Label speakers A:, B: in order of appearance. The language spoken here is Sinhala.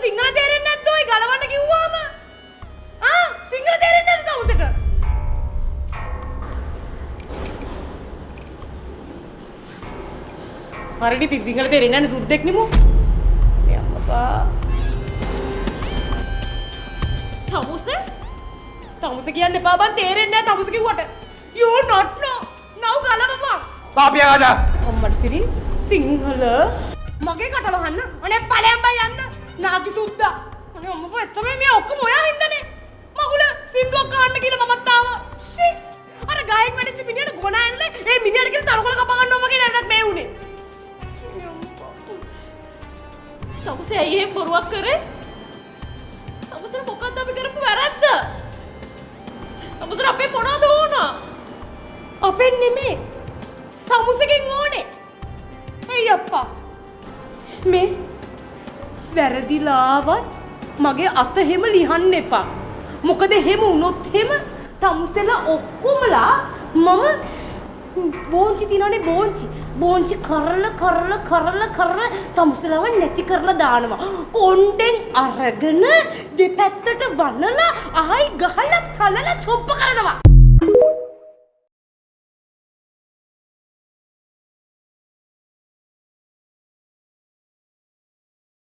A: සිංහල තේරෙන්නේ නැද්ද ඔය ගලවන්න කිව්වම? සිංහල තේරෙන්නේ නැද්ද තමුසට? හරියට ඉතින් සිංහල තේරෙන්නේ නැහැ සුද්දෙක් නෙමු. ඒ අම්මපා. තමුස කියන්න එපා බං තේරෙන්නේ නැහැ තමුස කිව්වට. You not know. now ගලවපන්.
B: කාපියාට.
A: අම්මට සිරි සිංහල මගේ කට වහන්න. අනේ ඵලයන් බයි යන්න. නාකි සුද්දා. අනේ අම්මපා එතම මේ ඔක්කොම ඔයා හින්දානේ. මගුල සින්දුවක් අහන්න කියලා මමත් ආවා. ෂි. අර ගායක වැඩිච්ච මිනිහට ගොනා ඇනලා ඒ මිනිහට කියලා තනකොළ කප ගන්නවා වගේ නේද මේ උනේ.
C: තමුසේ ඇයි එහෙම බොරුවක් කරේ? තමුසේ මොකක්ද අපි කරපු වැරද්ද? තමුසේ අපේ මොනවද ඕන?
A: අපෙන් නෙමේ. තමුසකින් ඕනේ. එයි අප්පා. මේ වැරදිලාවත් මගේ අත හැම ලිහන්න එපා. මොකද එහෙම වුණොත් එහෙම තමුසෙලා ඔක්කොමලා මම බෝංචි තියනනේ බෝංචි කරලා තමුසලව නැති කරලා දානවා. කොණ්ඩෙන් අරගෙන දෙපැත්තට වනලා ආයි ගහලා තලලා චොප්ප කරනවා.